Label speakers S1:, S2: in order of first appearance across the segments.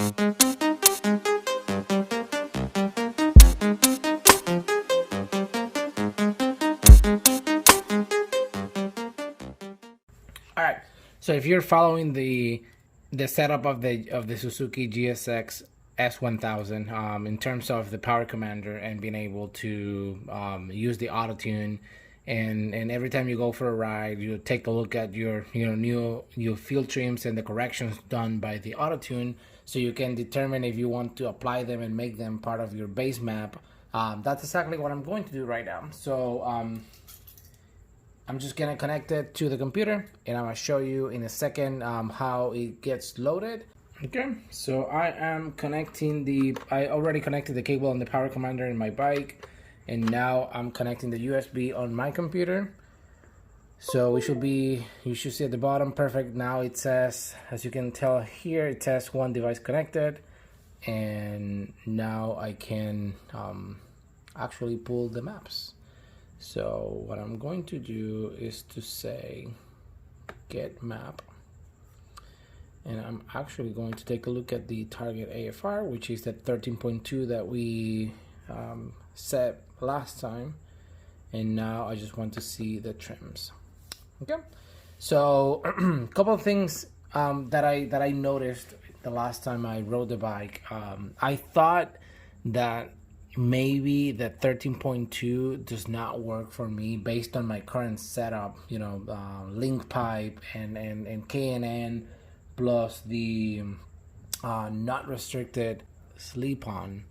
S1: All right. So if you're following the setup of the Suzuki GSX-S1000 in terms of the power commander and being able to use the auto tune, and every time you go for a ride, you take a look at your new field trims and the corrections done by the auto tune, so you can determine if you want to apply them and make them part of your base map. That's exactly what I'm going to do right now. So I'm just gonna connect it to the computer, and I'm gonna show you in a second how it gets loaded. Okay, so I am connecting I already connected the cable on the power commander in my bike, and now I'm connecting the USB on my computer. So you should see at the bottom, perfect. Now it says, as you can tell here, it says one device connected, and now I can actually pull the maps. So what I'm going to do is to say get map, and I'm actually going to take a look at the target AFR, which is the 13.2 that we set last time, and now I just want to see the trims. Okay, so a couple of things that I noticed the last time I rode the bike. I thought that maybe the 13.2 does not work for me based on my current setup, link pipe and KNN plus the not restricted sleep on.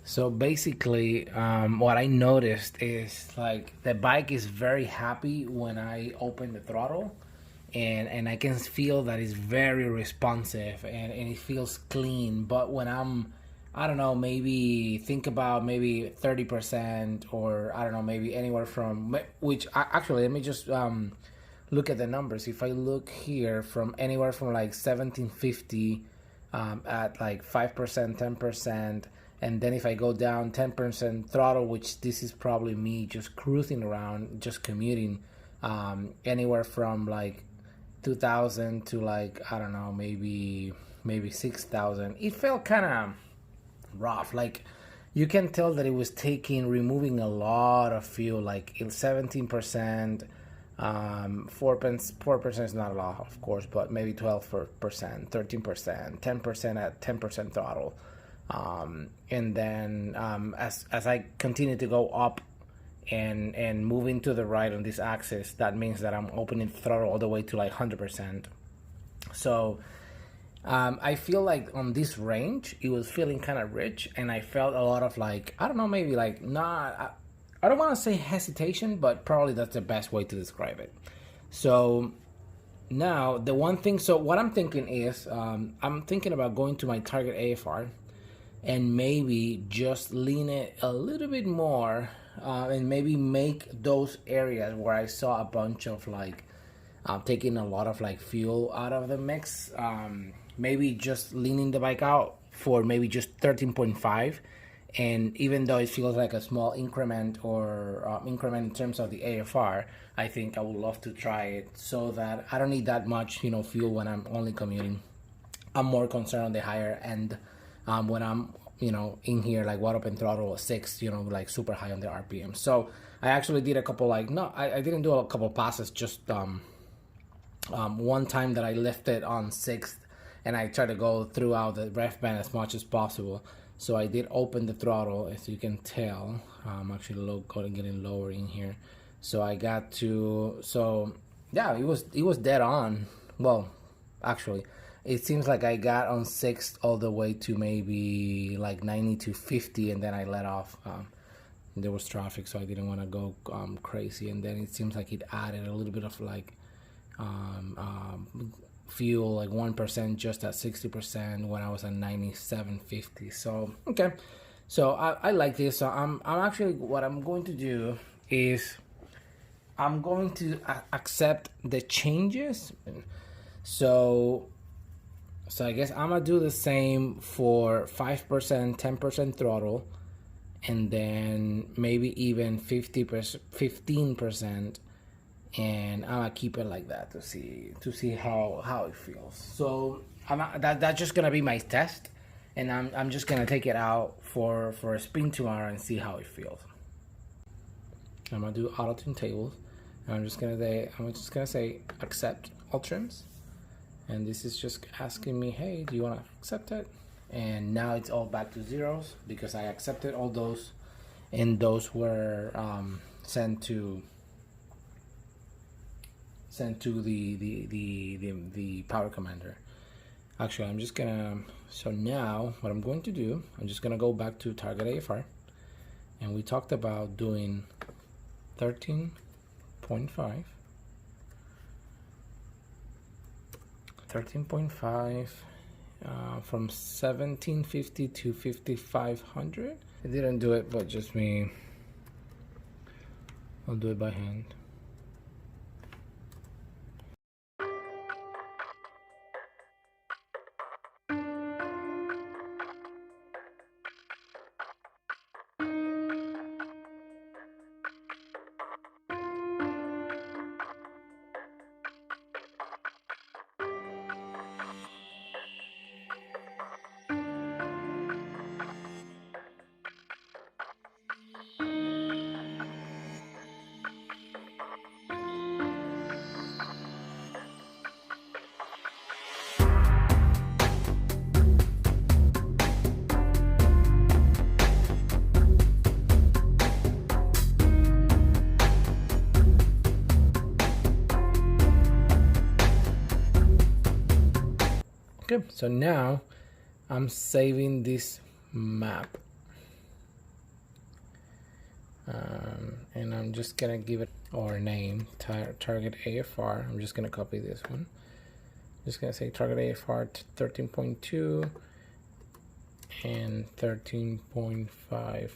S1: So basically what I noticed is like the bike is very happy when I open the throttle, and I can feel that it's very responsive and it feels clean. But when I don't know, maybe think about maybe 30%, or I don't know, maybe anywhere from, which actually, let me just look at the numbers. If I look here, from anywhere from like 1750 at like 5%, 10%, and then if I go down 10% throttle, which this is probably me just cruising around, just commuting, anywhere from like 2,000 to like, I don't know, maybe 6,000. It felt kind of rough. Like you can tell that it was removing a lot of fuel, like 17%, 4% is not a lot, of course, but maybe 12%, 13%, 10% at 10% throttle. And then as I continue to go up and moving to the right on this axis, that means that I'm opening the throttle all the way to like 100%. So I feel like on this range, it was feeling kind of rich, and I felt a lot of like, I don't know, maybe like not, I don't want to say hesitation, but probably that's the best way to describe it. So now the one thing, so what I'm thinking is, I'm thinking about going to my target AFR and maybe just lean it a little bit more, and maybe make those areas where I saw a bunch of like, taking a lot of like fuel out of the mix, maybe just leaning the bike out for maybe just 13.5, and even though it feels like a small increment or increment in terms of the AFR, I think I would love to try it so that I don't need that much fuel when I'm only commuting. I'm more concerned on the higher end when I'm in here, like wide open throttle 6, like super high on the RPM. So I actually did a couple I didn't do a couple passes, just one time that I lifted on 6th, and I try to go throughout the ref band as much as possible. So I did open the throttle, as you can tell. I'm actually getting lower in here. So I got to, so yeah, it was dead on. Well, actually, it seems like I got on 6th all the way to maybe like 90 to 50, and then I let off. There was traffic, so I didn't want to go crazy. And then it seems like it added a little bit of like fuel, like 1% just at 60% when I was at 97.50. So okay, so I like this. So I'm actually, what I'm going to do is I'm going to accept the changes. So I guess I'm gonna do the same for 5%, 10% throttle, and then maybe even 15%, and I'm gonna keep it like that to see how it feels. So that's just gonna be my test, and I'm just gonna take it out for a spin tomorrow and see how it feels. I'm gonna do auto tune tables, and I'm just gonna say accept all trims, and this is just asking me, hey, do you want to accept it? And now it's all back to zeros because I accepted all those, and those were sent to the power commander. Actually, I'm just gonna, so now what I'm going to do, I'm just gonna go back to target AFR, and we talked about doing 13.5 from 1750 to 5500. I didn't do it, but just me, I'll do it by hand. Okay, so now I'm saving this map, and I'm just gonna give it our name, target AFR. I'm just gonna copy this one. Just gonna say target AFR 13.2 and 13.5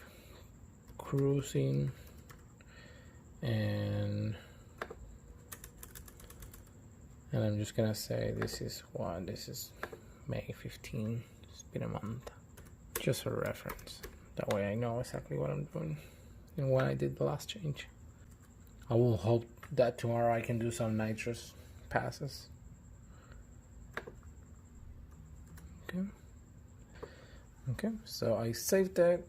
S1: cruising, and I'm just gonna say this is May 15. It's been a month, just for reference. That way I know exactly what I'm doing and when I did the last change. I will hope that tomorrow I can do some nitrous passes. Okay, so I saved it,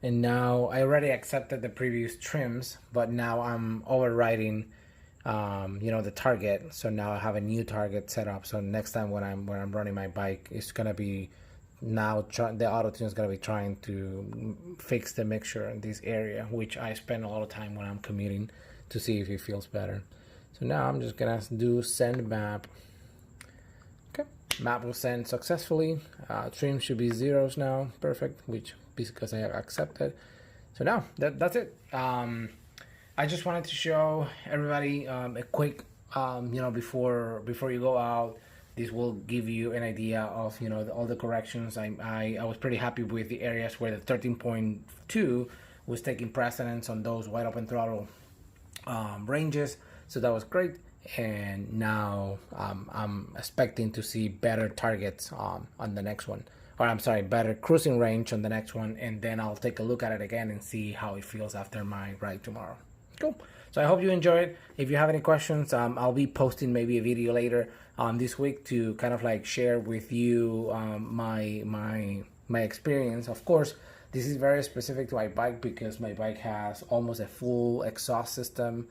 S1: and now I already accepted the previous trims, but now I'm overriding the target. So now I have a new target set up. So next time when I'm running my bike, it's gonna be the auto tune is gonna be trying to fix the mixture in this area, which I spend a lot of time when I'm commuting to see if it feels better. So now I'm just gonna do send map. Okay, map was sent successfully. Trim should be zeros now, perfect, which because I have accepted. So now that's it. I just wanted to show everybody a quick, before you go out. This will give you an idea of, all the corrections. I was pretty happy with the areas where the 13.2 was taking precedence on those wide open throttle ranges. So that was great. And now I'm expecting to see better targets on the next one. Or I'm sorry, better cruising range on the next one. And then I'll take a look at it again and see how it feels after my ride tomorrow. Cool. So I hope you enjoyed it. If you have any questions, I'll be posting maybe a video later this week to kind of like share with you my experience. Of course, this is very specific to my bike because my bike has almost a full exhaust system,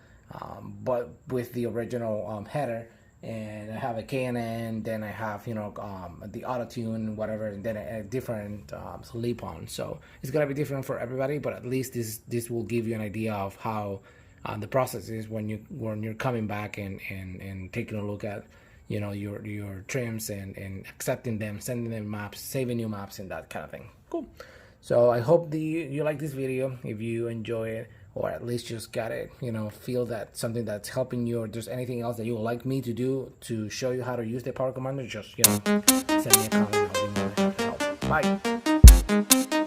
S1: but with the original header. And I have a K&N, then I have the auto tune, whatever, and then a different sleep on. So it's gonna be different for everybody, but at least this will give you an idea of how the process is when you're coming back and taking a look at your trims and accepting them, sending them maps, saving new maps, and that kind of thing. Cool. So I hope you like this video. If you enjoy it, or at least just got it, feel that something that's helping you, or there's anything else that you would like me to do to show you how to use the power commander, just send me a comment. I'll be more than happy to help. Bye.